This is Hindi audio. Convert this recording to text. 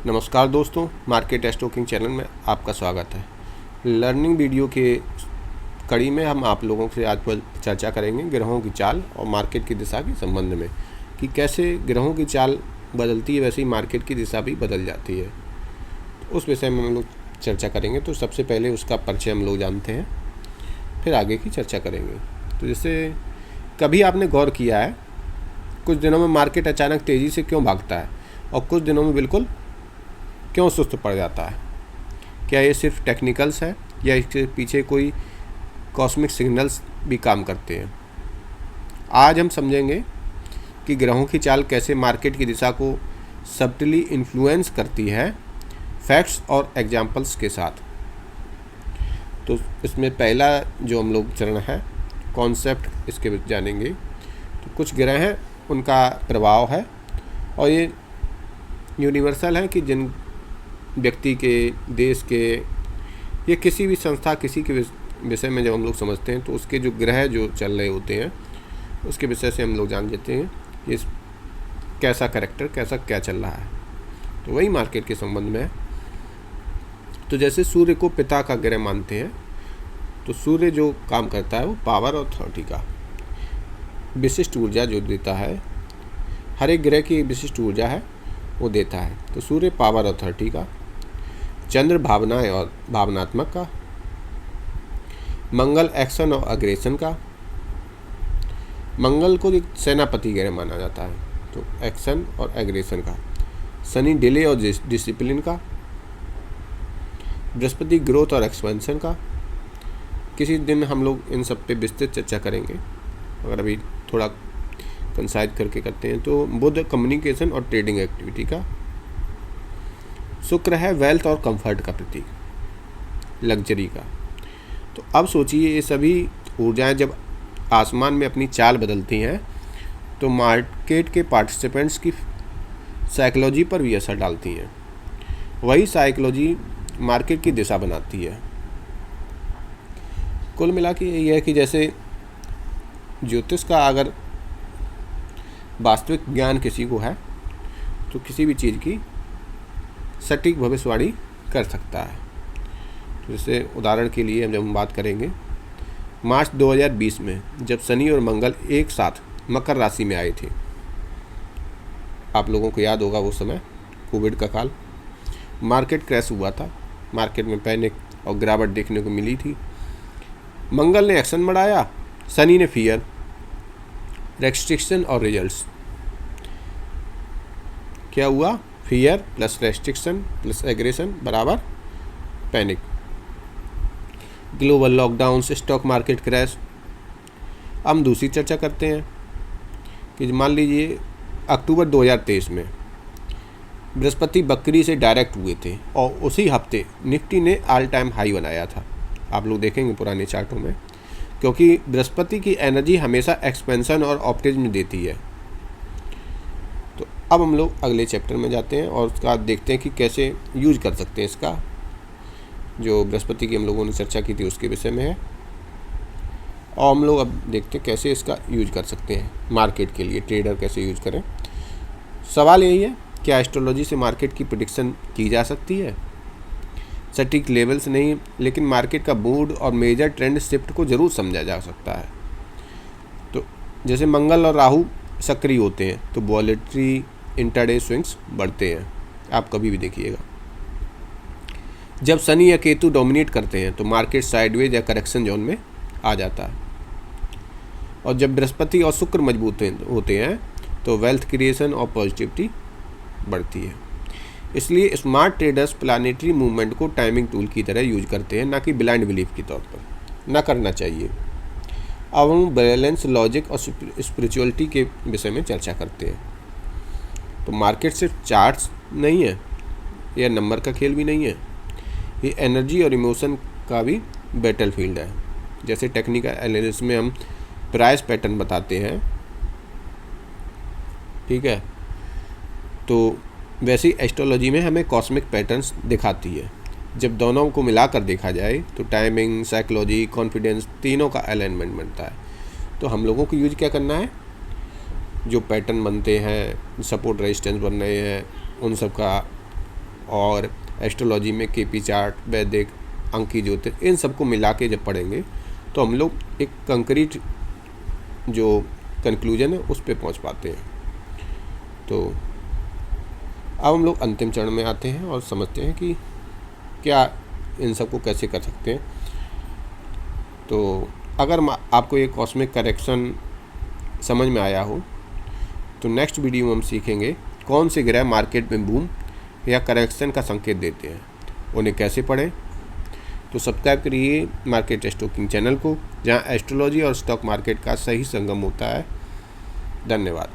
नमस्कार दोस्तों, मार्केट स्टॉकिंग चैनल में आपका स्वागत है। लर्निंग वीडियो के कड़ी में हम आप लोगों से आज पर चर्चा करेंगे ग्रहों की चाल और मार्केट की दिशा के संबंध में कि कैसे ग्रहों की चाल बदलती है वैसे ही मार्केट की दिशा भी बदल जाती है। तो उस विषय में हम लोग चर्चा करेंगे। तो सबसे पहले उसका परिचय हम लोग जानते हैं, फिर आगे की चर्चा करेंगे। तो जैसे कभी आपने गौर किया है कुछ दिनों में मार्केट अचानक तेज़ी से क्यों भागता है और कुछ दिनों में बिल्कुल क्यों सुस्त पड़ जाता है? क्या ये सिर्फ टेक्निकल्स है या इसके पीछे कोई कॉस्मिक सिग्नल्स भी काम करते हैं? आज हम समझेंगे कि ग्रहों की चाल कैसे मार्केट की दिशा को सब्टली इन्फ्लुएंस करती है, फैक्ट्स और एग्जाम्पल्स के साथ। तो इसमें पहला जो हम लोग चरण है कॉन्सेप्ट, इसके जानेंगे। तो कुछ ग्रह हैं, उनका प्रभाव है और ये यूनिवर्सल है कि जिन व्यक्ति के, देश के या किसी भी संस्था, किसी के विषय में जब हम लोग समझते हैं तो उसके जो ग्रह जो चल रहे होते हैं उसके विषय से हम लोग जान लेते हैं कि कैसा कैरेक्टर, कैसा क्या चल रहा है। तो वही मार्केट के संबंध में है। तो जैसे सूर्य को पिता का ग्रह मानते हैं, तो सूर्य जो काम करता है वो पावर और अथॉरिटी का विशिष्ट ऊर्जा जो देता है, हर एक ग्रह की विशिष्ट ऊर्जा है वो देता है। तो सूर्य पावर अथॉरिटी का, चंद्र भावनाएं और भावनात्मक का, मंगल एक्शन और अग्रेशन का। मंगल को एक सेनापति ग्रह माना जाता है, तो एक्शन और एग्रेशन का। शनि डिले और डिसिप्लिन का। बृहस्पति ग्रोथ और एक्सपेंशन का। किसी दिन हम लोग इन सब पे विस्तृत चर्चा करेंगे, अगर अभी थोड़ा कंसाइज करके करते हैं। तो बुध कम्युनिकेशन और ट्रेडिंग एक्टिविटी का। शुक्र है वेल्थ और कंफर्ट का प्रतीक, लग्जरी का। तो अब सोचिए ये सभी ऊर्जाएं जब आसमान में अपनी चाल बदलती हैं तो मार्केट के पार्टिसिपेंट्स की साइकोलॉजी पर भी असर डालती हैं। वही साइकोलॉजी मार्केट की दिशा बनाती है। कुल मिला के यही है कि जैसे ज्योतिष का अगर वास्तविक ज्ञान किसी को है तो किसी भी चीज़ की सटीक भविष्यवाणी कर सकता है। तो जैसे उदाहरण के लिए जब हम बात करेंगे, मार्च 2020 में जब शनि और मंगल एक साथ मकर राशि में आए थे, आप लोगों को याद होगा वो समय कोविड का काल, मार्केट क्रैश हुआ था, मार्केट में पैनिक और गिरावट देखने को मिली थी। मंगल ने एक्शन बढ़ाया, शनि ने फियर, रेस्ट्रिक्शन और रिजल्ट्स। क्या हुआ? Fear plus restriction plus aggression बराबर panic. Global lockdown, stock market crash. हम दूसरी चर्चा करते हैं कि मान लीजिए अक्टूबर 2023 में बृहस्पति बकरी से डायरेक्ट हुए थे और उसी हफ्ते निफ्टी ने ऑल टाइम हाई बनाया था। आप लोग देखेंगे पुराने चार्टों में, क्योंकि बृहस्पति की एनर्जी हमेशा एक्सपेंशन और ऑप्टिमिज्म देती है। तो अब हम लोग अगले चैप्टर में जाते हैं और उसका देखते हैं कि कैसे यूज कर सकते हैं इसका। जो बृहस्पति की हम लोगों ने चर्चा की थी उसके विषय में है, और हम लोग अब देखते हैं कैसे इसका यूज कर सकते हैं मार्केट के लिए, ट्रेडर कैसे यूज करें। सवाल यही है, क्या एस्ट्रोलॉजी से मार्केट की प्रेडिक्शन की जा सकती है? सटीक लेवल्स नहीं, लेकिन मार्केट का मूड और मेजर ट्रेंड शिफ्ट को ज़रूर समझा जा सकता है। तो जैसे मंगल और राहु सक्रिय होते हैं तो वॉलेटरी इंटरडे स्विंग्स बढ़ते हैं, आप कभी भी देखिएगा। जब शनि या केतु डोमिनेट करते हैं तो मार्केट साइडवेज या करेक्शन जोन में आ जाता है। और जब बृहस्पति और शुक्र मजबूत होते हैं तो वेल्थ क्रिएशन और पॉजिटिविटी बढ़ती है। इसलिए स्मार्ट ट्रेडर्स प्लानिटरी मूवमेंट को टाइमिंग टूल की तरह यूज करते हैं, ना कि ब्लाइंड बिलीफ के तौर पर। ना करना चाहिए। अब हम बैलेंस, लॉजिक और स्पिरिचुअलिटी के विषय में चर्चा करते हैं। तो मार्केट सिर्फ चार्ट्स नहीं है या नंबर का खेल भी नहीं है, ये एनर्जी और इमोशन का भी बैटल फील्ड है। जैसे टेक्निकल एनालिसिस में हम प्राइस पैटर्न बताते हैं, ठीक है, तो वैसे ही एस्ट्रोलॉजी में हमें कॉस्मिक पैटर्न्स दिखाती है। जब दोनों को मिलाकर देखा जाए तो टाइमिंग, साइकोलॉजी, कॉन्फिडेंस, तीनों का अलाइनमेंट बनता है। तो हम लोगों को यूज क्या करना है, जो पैटर्न बनते हैं, सपोर्ट रेजिस्टेंस बन रहे हैं, उन सब का और एस्ट्रोलॉजी में केपी चार्ट, वैदिक, अंकी ज्योतिष, इन सबको मिला के जब पढ़ेंगे तो हम लोग एक कंक्रीट जो कंक्लूजन है उस पर पहुंच पाते हैं। तो अब हम लोग अंतिम चरण में आते हैं और समझते हैं कि क्या इन सबको कैसे कर सकते हैं। तो अगर आपको ये कॉस्मिक करेक्शन समझ में आया हो तो नेक्स्ट वीडियो में हम सीखेंगे कौन से ग्रह मार्केट में बूम या करेक्शन का संकेत देते हैं, उन्हें कैसे पढ़ें। तो सब्सक्राइब करिए मार्केट स्टॉकिंग चैनल को, जहां एस्ट्रोलॉजी और स्टॉक मार्केट का सही संगम होता है। धन्यवाद।